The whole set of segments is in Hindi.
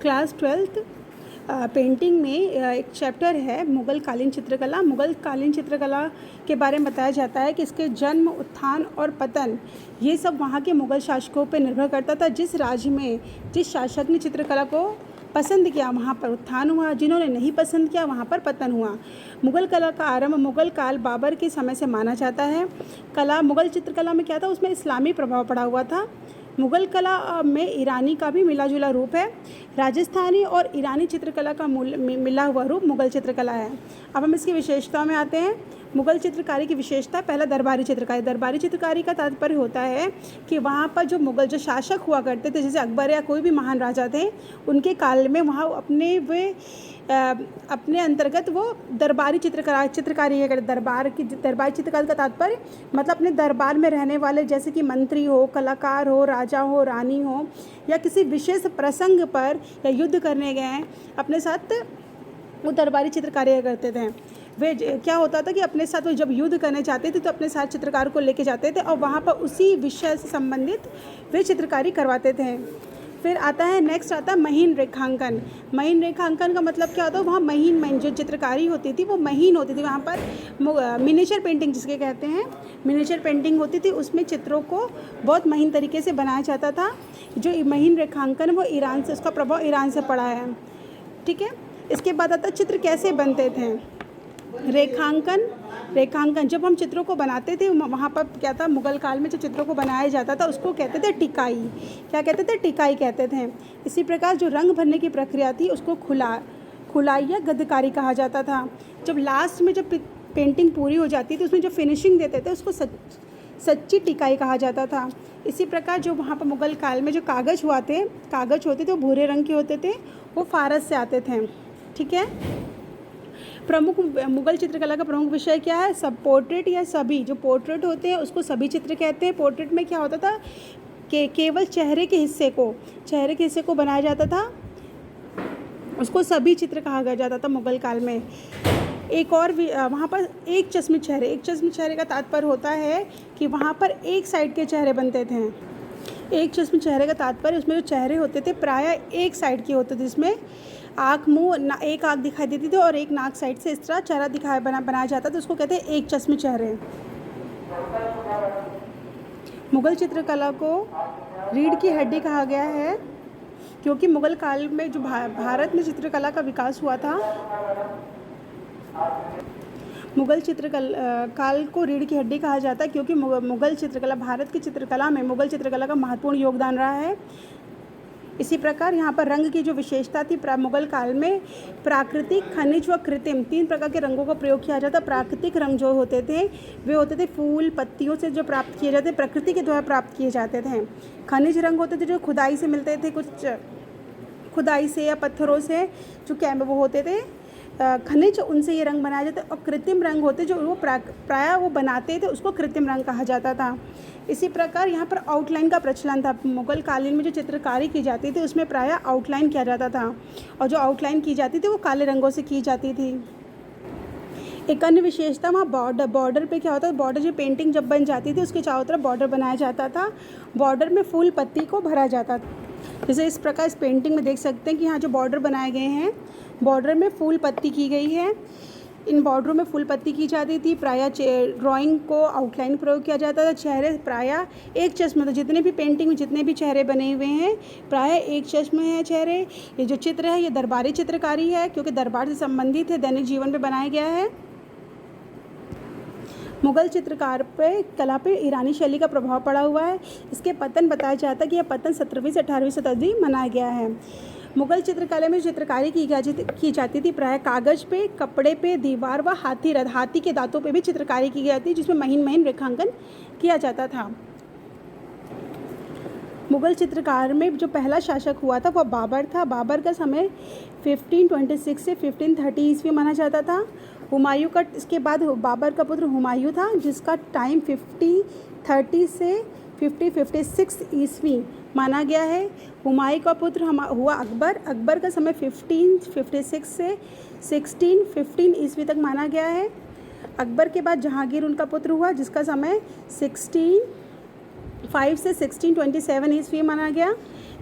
क्लास ट्वेल्थ पेंटिंग में एक चैप्टर है मुग़ल कालीन चित्रकला। मुग़ल कालीन चित्रकला के बारे में बताया जाता है कि इसके जन्म, उत्थान और पतन ये सब वहाँ के मुग़ल शासकों पर निर्भर करता था। जिस राज्य में जिस शासक ने चित्रकला को पसंद किया वहाँ पर उत्थान हुआ, जिन्होंने नहीं पसंद किया वहाँ पर पतन हुआ। मुग़ल कला का आरंभ मुग़ल काल बाबर के समय से माना जाता है। मुग़ल चित्रकला में क्या था, उसमें इस्लामी प्रभाव पड़ा हुआ था। मुग़ल कला में ईरानी का भी मिला जुला रूप है। राजस्थानी और ईरानी चित्रकला का मिला हुआ रूप मुग़ल चित्रकला है। अब हम इसकी विशेषताओं में आते हैं। मुग़ल चित्रकारी की विशेषता, पहला दरबारी चित्रकारी। दरबारी चित्रकारी का तात्पर्य होता है कि वहाँ पर जो मुग़ल जो शासक हुआ करते थे, जैसे अकबर या कोई भी महान राजा थे, उनके काल में वहाँ अपने अंतर्गत वो दरबारी चित्रकारी है। दरबारी चित्रकारी का तात्पर्य मतलब अपने दरबार में रहने वाले, जैसे कि मंत्री हो, कलाकार हो, राजा हो, रानी हो, या किसी विशेष प्रसंग पर या युद्ध करने गए हैं, अपने साथ वो दरबारी चित्रकारी करते थे। वे क्या होता था कि अपने साथ वो जब युद्ध करने जाते थे तो अपने साथ चित्रकार को लेके जाते थे और वहाँ पर उसी विषय से संबंधित वे चित्रकारी करवाते थे। फिर आता है नेक्स्ट आता है महीन रेखांकन। महीन रेखांकन का मतलब क्या होता है, वहाँ महीन जो चित्रकारी होती थी वो महीन होती थी। वहाँ पर मिनिएचर पेंटिंग जिसके कहते हैं, मिनिएचर पेंटिंग होती थी, उसमें चित्रों को बहुत महीन तरीके से बनाया जाता था। जो महीन रेखांकन वो ईरान से, उसका प्रभाव ईरान से पड़ा है। ठीक है, इसके बाद आता है चित्र कैसे बनते थे। रेखांकन जब हम चित्रों को बनाते थे वहाँ पर क्या था, मुग़ल काल में जो चित्रों को बनाया जाता था उसको कहते थे टिकाई। क्या कहते थे, टिकाई कहते थे। इसी प्रकार जो रंग भरने की प्रक्रिया थी उसको खुलाई या गद्दकारी कहा जाता था। जब लास्ट में जब पेंटिंग पूरी हो जाती थी उसमें जो फिनिशिंग देते थे उसको सच्ची टिकाई कहा जाता था। इसी प्रकार जो वहाँ पर मुग़ल काल में जो कागज़ होते थे वो भूरे रंग के होते थे, वो फारस से आते थे। ठीक है, प्रमुख मुग़ल चित्रकला का प्रमुख विषय क्या है, सब पोर्ट्रेट या सभी। जो पोर्ट्रेट होते हैं उसको सभी चित्र कहते हैं। पोर्ट्रेट में क्या होता था कि केवल चेहरे के हिस्से को बनाया जाता था, उसको सभी चित्र कहा जाता था मुग़ल काल में। एक और भी वहाँ पर एक चश्मे चेहरे का तात्पर्य होता है कि वहाँ पर एक साइड के चेहरे बनते थे। एक चश्मे चेहरे का तात्पर्य उसमें जो चेहरे होते थे प्रायः एक साइड के होते थे, जिसमें एक आँख दिखाई देती थी और एक नाक साइड से इस तरह चेहरा बनाया जाता था, उसको कहते हैं एक चश्मे चेहरे। मुग़ल चित्रकला को रीढ़ की हड्डी कहा गया है क्योंकि मुग़ल काल में जो भारत में चित्रकला का विकास हुआ था, मुग़ल काल को रीढ़ की हड्डी कहा जाता है क्योंकि भारत की चित्रकला में मुग़ल चित्रकला का महत्वपूर्ण योगदान रहा है। इसी प्रकार यहाँ पर रंग की जो विशेषता थी, मुग़ल काल में प्राकृतिक, खनिज व कृत्रिम 3 प्रकार के रंगों का प्रयोग किया जाता। प्राकृतिक रंग जो होते थे वे होते थे फूल पत्तियों से जो प्राप्त किए जाते, प्रकृति के द्वारा प्राप्त किए जाते थे। खनिज रंग होते थे जो खुदाई से मिलते थे, कुछ खुदाई से या पत्थरों से जो वो होते थे खनिज, उनसे ये रंग बनाए जाते। और कृत्रिम रंग होते जो वो प्रायः वो बनाते थे, उसको कृत्रिम रंग कहा जाता था। इसी प्रकार यहाँ पर आउटलाइन का प्रचलन था। मुग़ल कालीन में जो चित्रकारी की जाती थी उसमें प्रायः आउटलाइन किया जाता था और जो आउटलाइन की जाती थी वो काले रंगों से की जाती थी। एक अन्य विशेषता वहाँ बॉर्डर पे क्या होता है, बॉर्डर जो पेंटिंग जब बन जाती थी उसके चारों तरफ बॉर्डर बनाया जाता था। बॉर्डर में फूल पत्ती को भरा जाता था। जैसे इस प्रकार इस पेंटिंग में देख सकते हैं कि यहाँ जो बॉर्डर बनाए गए हैं, बॉर्डर में फूल पत्ती की गई है। इन बॉर्डरों में फूल पत्ती की जाती थी। प्रायः ड्राइंग को आउटलाइन प्रयोग किया जाता था। चेहरे प्रायः एक चश्मे, तो जितने भी पेंटिंग में जितने भी चेहरे बने हुए हैं प्रायः एक चश्मे हैं चेहरे। ये जो चित्र है ये दरबारी चित्रकारी है क्योंकि दरबार से संबंधित है, दैनिक जीवन पे बनाया गया है। मुग़ल चित्रकार पे कला पे ईरानी शैली का प्रभाव पड़ा हुआ है। इसके पतन बताया जाता है कि यह पतन 17वीं से 18वीं शताब्दी मनाया गया है। मुग़ल चित्रकला में चित्रकारी की जाती थी प्रायः कागज़ पे, कपड़े पे, दीवार व हाथी के दांतों पे भी चित्रकारी की जाती, जिसमें महीन रेखांकन किया जाता था। मुग़ल चित्रकार में जो पहला शासक हुआ था वह बाबर था। बाबर का समय 1526 से 1530 ईस्वी माना जाता था। हुमायूं का, इसके बाद बाबर का पुत्र हुमायूं था जिसका टाइम 1530 से 1556 ईस्वी माना गया है। हुमायूं का पुत्र हुआ अकबर का समय 1556 से 1615 ईस्वी तक माना गया है। अकबर के बाद जहांगीर उनका पुत्र हुआ जिसका समय 1605 से 1627 ईस्वी माना गया।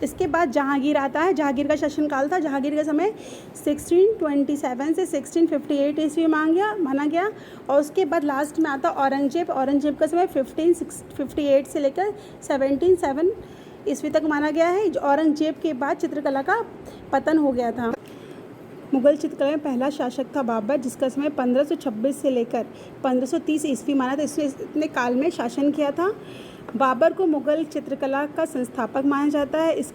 इसके बाद जहांगीर आता है। जहांगीर का शासनकाल था। जहांगीर का समय 1627 से 1658 ईस्वी माना गया। और उसके बाद लास्ट में आता औरंगजेब। औरंगजेब का समय 1558 से लेकर 1707 ईस्वी तक माना गया है। औरंगजेब के बाद चित्रकला का पतन हो गया था। मुगल चित्रकला में पहला शासक था बाबर, जिसका समय 1526 से लेकर 1530 ईस्वी माना था। इसने इतने काल में शासन किया था। बाबर को मुगल चित्रकला का संस्थापक माना जाता है। इस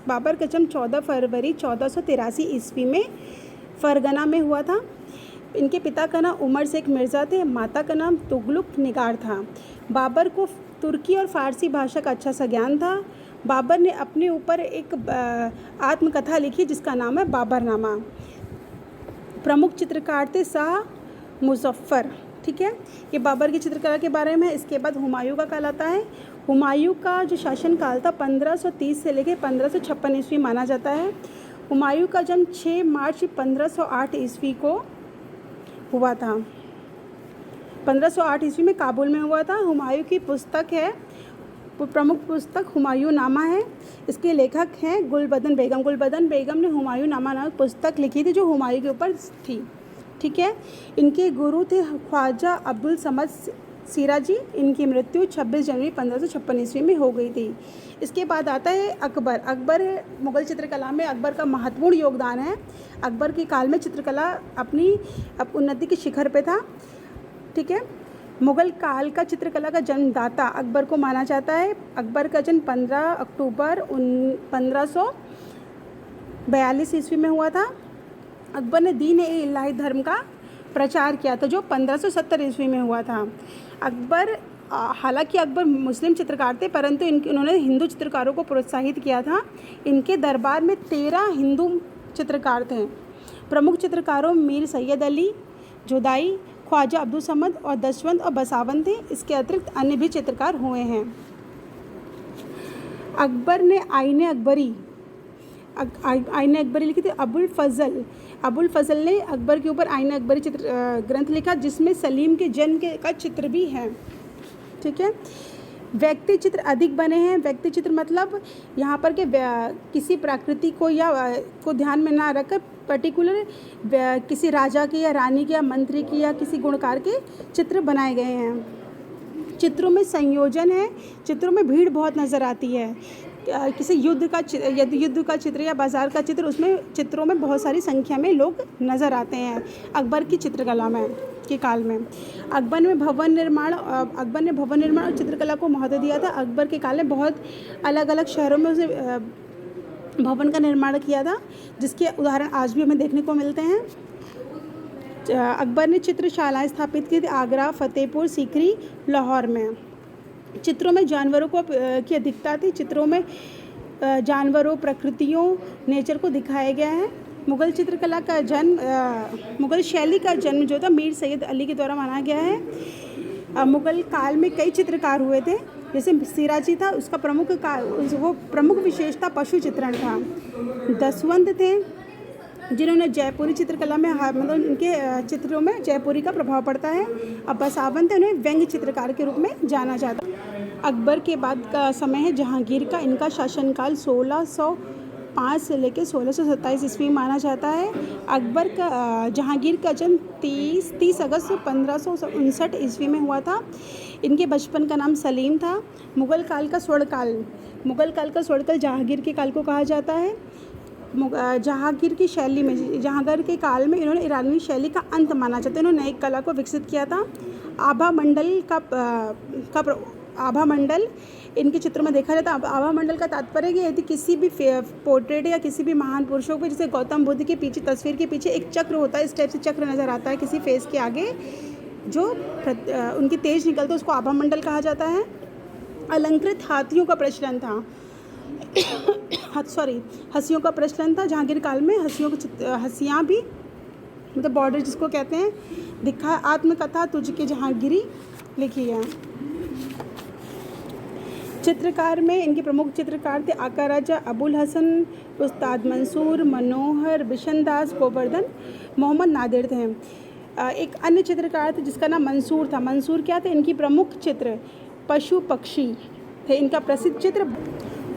बाबर का जन्म 14 फरवरी 1483 ईस्वी में फरगना में हुआ था। इनके पिता का नाम उमर शेख मिर्ज़ा थे, माता का नाम तुगलक निगार था। बाबर को तुर्की और फ़ारसी भाषा का अच्छा सा ज्ञान था। बाबर ने अपने ऊपर एक आत्मकथा लिखी जिसका नाम है बाबरनामा। प्रमुख चित्रकार थे शाह मुज़फ़्फ़र। ठीक है, ये बाबर की चित्रकला के बारे में है। इसके बाद हुमायूं का काल आता है। हुमायूं का जो शासनकाल था 1530 से लेकर 1556 ईस्वी माना जाता है। हुमायूं का जन्म 6 मार्च 1508 ईस्वी को हुआ था। 1508 ईस्वी में काबुल में हुआ था। हुमायूं की पुस्तक है, प्रमुख पुस्तक हुमायूं नामा है। इसके लेखक हैं गुलबदन बेगम। गुलबदन बेगम ने हुमायूं नामा नामक पुस्तक लिखी थी जो हुमायूं के ऊपर थी। ठीक है, इनके गुरु थे ख्वाजा अब्दुल समद सिराजी। इनकी मृत्यु 26 जनवरी 1556 ईस्वी में हो गई थी। इसके बाद आता है अकबर। अकबर मुगल चित्रकला में अकबर का महत्वपूर्ण योगदान है। अकबर के काल में चित्रकला अपनी उन्नति के शिखर पे था। ठीक है, मुगल काल का चित्रकला का जन्मदाता अकबर को माना जाता है। अकबर का जन्म 15 अक्टूबर 1542 ईस्वी में हुआ था। अकबर ने दीन ए इलाही धर्म का प्रचार किया था जो 1570 ईस्वी में हुआ था। अकबर हालांकि अकबर मुस्लिम चित्रकार थे, परंतु उन्होंने हिंदू चित्रकारों को प्रोत्साहित किया था। इनके दरबार में 13 हिंदू चित्रकार थे। प्रमुख चित्रकारों मीर सैयद अली, जुदाई, ख्वाजा अब्दुल समद और दशवंत और बसावन थे। इसके अतिरिक्त अन्य भी चित्रकार हुए हैं। अकबर ने आईने अकबरी लिखी थी। अबुल फजल ने अकबर के ऊपर आईने अकबरी चित्र ग्रंथ लिखा जिसमें सलीम के जन्म का चित्र भी है। ठीक है, व्यक्ति चित्र अधिक बने हैं। व्यक्ति चित्र मतलब यहाँ पर के किसी प्रकृति को को ध्यान में ना रखकर पर्टिकुलर किसी राजा की या रानी की या मंत्री की या किसी गुणकार के चित्र बनाए गए हैं। चित्रों में संयोजन है। चित्रों में भीड़ बहुत नज़र आती है। किसी युद्ध का चित्र या बाजार का चित्र, उसमें चित्रों में बहुत सारी संख्या में लोग नज़र आते हैं। अकबर की चित्रकला में के काल में अकबर ने भवन निर्माण और चित्रकला को महत्व दिया था। अकबर के काल में बहुत अलग अलग शहरों में उसे भवन का निर्माण किया था, जिसके उदाहरण आज भी हमें देखने को मिलते हैं। अकबर ने चित्रशालाएं स्थापित की थी आगरा, फतेहपुर सीकरी, लाहौर में। चित्रों में जानवरों की अधिकता थी। चित्रों में जानवरों, प्रकृतियों, नेचर को दिखाया गया है। मुगल चित्रकला का मुगल शैली का जन्म जो था मीर सैयद अली के द्वारा माना गया है। मुगल काल में कई चित्रकार हुए थे, जैसे सिराजी था, उसका प्रमुख विशेषता पशु चित्रण था। दसवंत थे जिन्होंने जयपुरी चित्रकला में मतलब इनके चित्रों में जयपुरी का प्रभाव पड़ता है। अब बसावन थे, उन्हें व्यंग्य चित्रकार के रूप में जाना जाता है। अकबर के बाद का समय है जहांगीर का। इनका शासनकाल 1605 से लेकर 1627 ईस्वी माना जाता है। जहांगीर का जन्म 30 अगस्त 1559 ईस्वी में हुआ था। इनके बचपन का नाम सलीम था। मुगल काल का स्वर्णकाल जहांगीर के काल को कहा जाता है। जहांगीर के काल में इन्होंने ईरानी शैली का अंत माना जाता है। इन्होंने नई कला को विकसित किया था। आभा मंडल इनके चित्रों में देखा जाता है। आभा मंडल का तात्पर्य है कि यदि किसी भी पोर्ट्रेट या किसी भी महान पुरुषों को, जैसे गौतम बुद्ध के पीछे तस्वीर के पीछे एक चक्र होता है, इस टाइप से चक्र नज़र आता है किसी फेस के आगे, जो उनकी तेज निकलता है, उसको आभा मंडल कहा जाता है। अलंकृत हाथियों का प्रचलन था हंसियों का प्रचलन था। जहांगीर काल में हंसियाँ भी मतलब बॉर्डर जिसको कहते हैं दिखा। आत्मकथा तुझके जहांगीरी लिखी है। चित्रकार में इनके प्रमुख चित्रकार थे आका राजा, अबुल हसन, उस्ताद मंसूर, मनोहर, बिशनदास, गोवर्धन, मोहम्मद नादिर थे। एक अन्य चित्रकार थे जिसका नाम मंसूर था। मंसूर क्या थे? इनकी प्रमुख चित्र पशु पक्षी थे। इनका प्रसिद्ध चित्र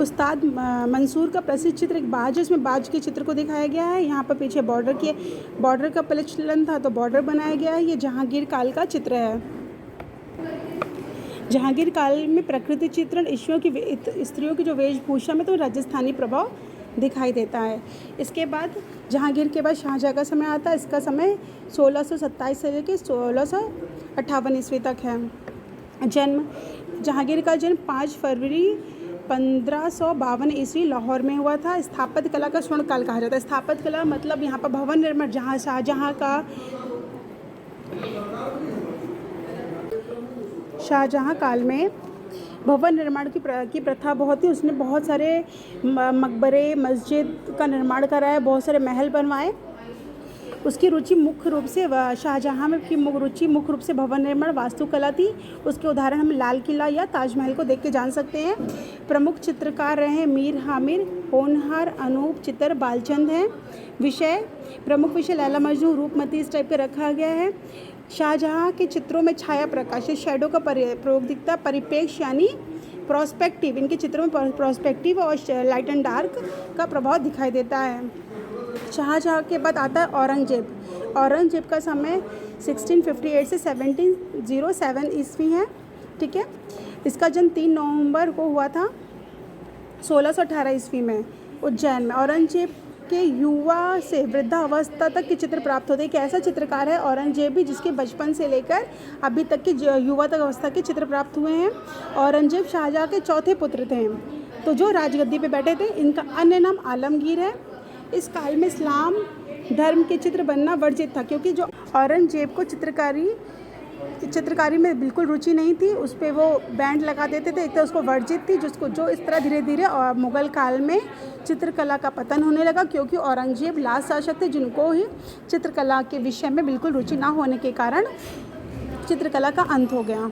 उस्ताद मंसूर का प्रसिद्ध चित्र एक बाज है, इसमें बाज के चित्र को दिखाया गया है। यहाँ पर पीछे बॉर्डर का प्रचलन था तो बॉर्डर बनाया गया है। ये जहांगीर काल का चित्र है। जहांगीर काल में प्रकृति चित्रण, स्त्रियों की जो वेशभूषा में तो राजस्थानी प्रभाव दिखाई देता है। इसके बाद जहांगीर के बाद शाहजहाँ का समय आता है। इसका समय 1627 से लेकर 1658 ईस्वी तक है। जन्म जहांगीर का जन्म 5 फरवरी 1552 ईस्वी लाहौर में हुआ था। स्थापत्य कला का स्वर्ण काल कहा जाता है। स्थापत्य कला मतलब यहाँ पर भवन निर्माण, जहाँ शाहजहाँ काल में भवन निर्माण की प्रथा बहुत थी। उसने बहुत सारे मकबरे, मस्जिद का निर्माण कराया, बहुत सारे महल बनवाए। उसकी रुचि मुख्य रूप से शाहजहाँ में की रुचि मुख्य रूप से भवन निर्माण, वास्तुकला थी। उसके उदाहरण हम लाल किला या ताजमहल को देख के जान सकते हैं। प्रमुख चित्रकार रहे मीर हामिर, होनहार, अनूप, चित्तर, बालचंद हैं। प्रमुख विषय लैला मजनू, रूपमती इस टाइप का रखा गया है। शाहजहाँ के चित्रों में छाया प्रकाश, शैडो का प्रयोग दिखता है। परिप्रेक्ष्य यानी प्रोस्पेक्टिव, इनके चित्रों में प्रोस्पेक्टिव और लाइट एंड डार्क का प्रभाव दिखाई देता है। शाहजहाँ के बाद आता है औरंगजेब। औरंगजेब का समय 1658 से 1707 ईस्वी है। ठीक है, इसका जन्म 3 नवंबर को हुआ था 1618 ईस्वी में उज्जैन में। औरंगजेब के युवा से वृद्धावस्था तक के चित्र प्राप्त होते हैं। एक ऐसा चित्रकार है औरंगजेब भी जिसके बचपन से लेकर अभी तक के युवा तक अवस्था के चित्र प्राप्त हुए हैं। औरंगजेब शाहजहाँ के चौथे पुत्र थे, तो जो राजगद्दी पे बैठे थे। इनका अन्य नाम आलमगीर है। इस काल में इस्लाम धर्म के चित्र बनना वर्जित था, क्योंकि जो औरंगजेब को चित्रकारी में बिल्कुल रुचि नहीं थी। उस पर वो बैंड लगा देते थे, एक तो उसको वर्जित थी, जो इस तरह धीरे धीरे मुग़ल काल में चित्रकला का पतन होने लगा, क्योंकि औरंगजेब लास्ट शासक थे जिनको ही चित्रकला के विषय में बिल्कुल रुचि ना होने के कारण चित्रकला का अंत हो गया।